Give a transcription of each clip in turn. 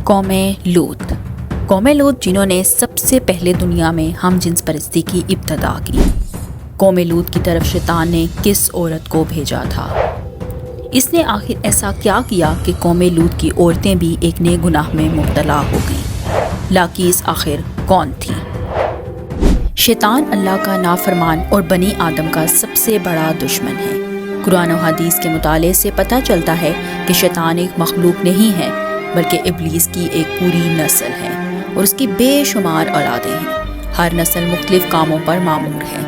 قوم لوط جنہوں نے سب سے پہلے دنیا میں ہم جنس پرستی کی ابتدا کی۔ قوم لوط کی طرف شیطان نے کس عورت کو بھیجا تھا؟ اس نے آخر ایسا کیا کیا کہ قوم لوط کی عورتیں بھی ایک نئے گناہ میں مبتلا ہو گئیں؟ لاقیس آخر کون تھی؟ شیطان اللہ کا نافرمان اور بنی آدم کا سب سے بڑا دشمن ہے۔ قرآن و حدیث کے مطالعے سے پتہ چلتا ہے کہ شیطان ایک مخلوق نہیں ہے بلکہ ابلیس کی ایک پوری نسل ہے اور اس کی بے شمار اولادیں ہیں۔ ہر نسل مختلف کاموں پر مامور ہے۔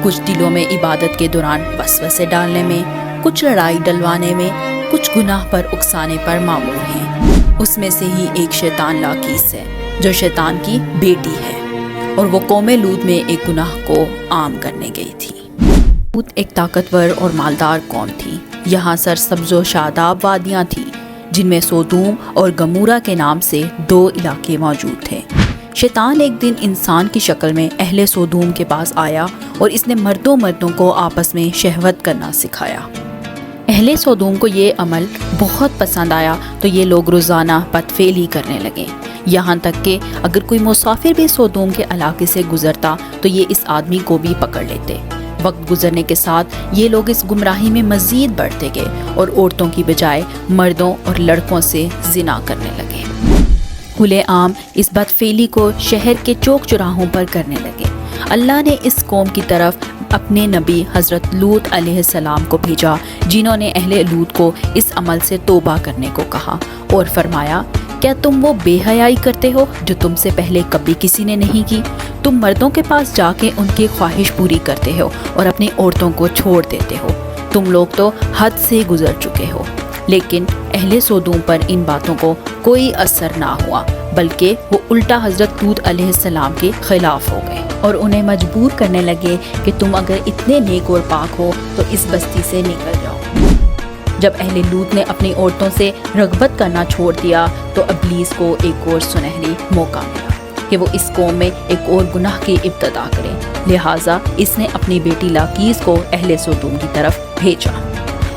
کچھ دلوں میں عبادت کے دوران وسوسے ڈالنے میں، کچھ لڑائی ڈلوانے میں، کچھ گناہ پر اکسانے پر مامور ہیں۔ اس میں سے ہی ایک شیطان لاقیس ہے جو شیطان کی بیٹی ہے اور وہ قوم لوط میں ایک گناہ کو عام کرنے گئی تھی۔ لوط ایک طاقتور اور مالدار قوم تھی۔ یہاں سرسبز و شاداب وادیاں تھیں جن میں سودوم اور گمورہ کے نام سے 2 علاقے موجود تھے۔ شیطان ایک دن انسان کی شکل میں اہل سودوم کے پاس آیا اور اس نے مردوں کو آپس میں شہوت کرنا سکھایا۔ اہل سودوم کو یہ عمل بہت پسند آیا تو یہ لوگ روزانہ بدفعلی کرنے لگے، یہاں تک کہ اگر کوئی مسافر بھی سودوم کے علاقے سے گزرتا تو یہ اس آدمی کو بھی پکڑ لیتے۔ وقت گزرنے کے ساتھ یہ لوگ اس گمراہی میں مزید بڑھتے گئے اور عورتوں کی بجائے مردوں اور لڑکوں سے زنا کرنے لگے۔ کھلے عام اس بدفعلی کو شہر کے چوک چراہوں پر کرنے لگے۔ اللہ نے اس قوم کی طرف اپنے نبی حضرت لوط علیہ السلام کو بھیجا جنہوں نے اہل لوط کو اس عمل سے توبہ کرنے کو کہا اور فرمایا، کیا تم وہ بے حیائی کرتے ہو جو تم سے پہلے کبھی کسی نے نہیں کی؟ تم مردوں کے پاس جا کے ان کی خواہش پوری کرتے ہو اور اپنی عورتوں کو چھوڑ دیتے ہو۔ تم لوگ تو حد سے گزر چکے ہو۔ لیکن اہل سودوم پر ان باتوں کو کوئی اثر نہ ہوا، بلکہ وہ الٹا حضرت لوط علیہ السلام کے خلاف ہو گئے اور انہیں مجبور کرنے لگے کہ تم اگر اتنے نیک اور پاک ہو تو اس بستی سے نکل جاؤ۔ جب اہل لوط نے اپنی عورتوں سے رغبت کرنا چھوڑ دیا تو ابلیس کو ایک اور سنہری موقع ملا کہ وہ اس قوم میں ایک اور گناہ کی ابتدا کرے، لہٰذا اس نے اپنی بیٹی لاقیس کو اہل سودوم کی طرف بھیجا۔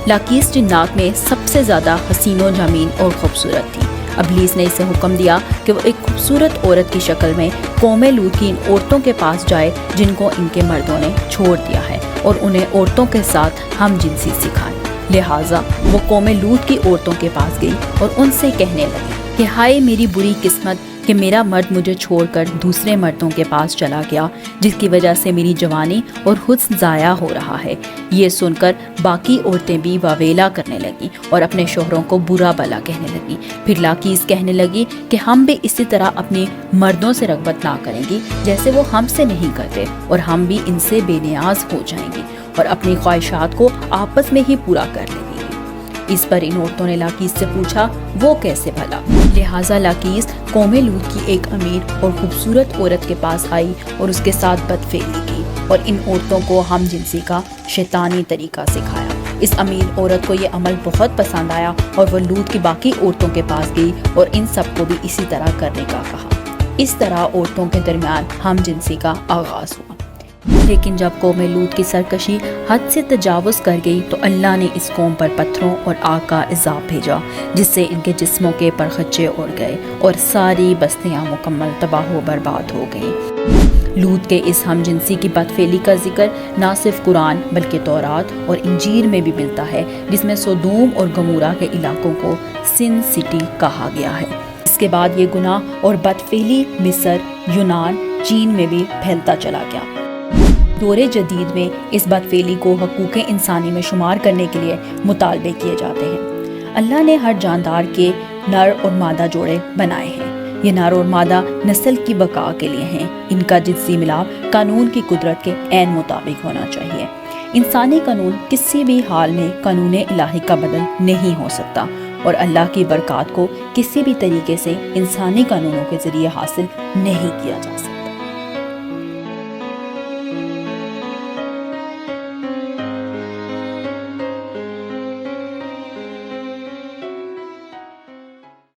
لاقیس جنات میں سب سے زیادہ حسین و جمیل اور خوبصورت تھی۔ ابلیس نے اسے حکم دیا کہ وہ ایک خوبصورت عورت کی شکل میں قوم لوط کی ان عورتوں کے پاس جائے جن کو ان کے مردوں نے چھوڑ دیا ہے اور انہیں عورتوں کے ساتھ ہم جنسی سکھائے۔ لہٰذا وہ قوم لوط کی عورتوں کے پاس گئی اور ان سے کہنے لگی کہ ہائے میری بری قسمت کہ میرا مرد مجھے چھوڑ کر دوسرے مردوں کے پاس چلا گیا، جس کی وجہ سے میری جوانی اور حسن ضائع ہو رہا ہے۔ یہ سن کر باقی عورتیں بھی واویلا کرنے لگیں اور اپنے شوہروں کو برا بھلا کہنے لگیں۔ پھر لاقیس کہنے لگی کہ ہم بھی اسی طرح اپنی مردوں سے رغبت نہ کریں گی جیسے وہ ہم سے نہیں کرتے، اور ہم بھی ان سے بے نیاز ہو جائیں گی اور اپنی خواہشات کو آپس میں ہی پورا کر لیں گی۔ اس پر ان عورتوں نے لاقیس سے پوچھا، وہ کیسے بھلا؟ لہٰذا لاقیس قوم لوط کی ایک امیر اور خوبصورت عورت کے پاس آئی اور اس کے ساتھ بدفعلی کی اور ان عورتوں کو ہم جنسی کا شیطانی طریقہ سکھایا۔ اس امیر عورت کو یہ عمل بہت پسند آیا اور وہ لوط کی باقی عورتوں کے پاس گئی اور ان سب کو بھی اسی طرح کرنے کا کہا۔ اس طرح عورتوں کے درمیان ہم جنسی کا آغاز ہوا۔ لیکن جب قوم لوط کی سرکشی حد سے تجاوز کر گئی تو اللہ نے اس قوم پر پتھروں اور آگ کا عذاب بھیجا جس سے ان کے جسموں کے پرخچے اڑ گئے اور ساری بستیاں مکمل تباہ و برباد ہو گئیں۔ لوط کے اس ہم جنسی کی بدفعلی کا ذکر نہ صرف قرآن بلکہ تورات اور انجیل میں بھی ملتا ہے، جس میں سودوم اور گمورہ کے علاقوں کو سن سٹی کہا گیا ہے۔ اس کے بعد یہ گناہ اور بدفعلی مصر، یونان، چین میں بھی پھیلتا چلا گیا۔ دور جدید میں اس بدفعلی کو حقوق انسانی میں شمار کرنے کے لیے مطالبے کیے جاتے ہیں۔ اللہ نے ہر جاندار کے نر اور مادہ جوڑے بنائے ہیں۔ یہ نر اور مادہ نسل کی بقا کے لیے ہیں۔ ان کا جنسی ملاپ قانون کی قدرت کے عین مطابق ہونا چاہیے۔ انسانی قانون کسی بھی حال میں قانون الہی کا بدل نہیں ہو سکتا اور اللہ کی برکات کو کسی بھی طریقے سے انسانی قانونوں کے ذریعے حاصل نہیں کیا جا سکتا۔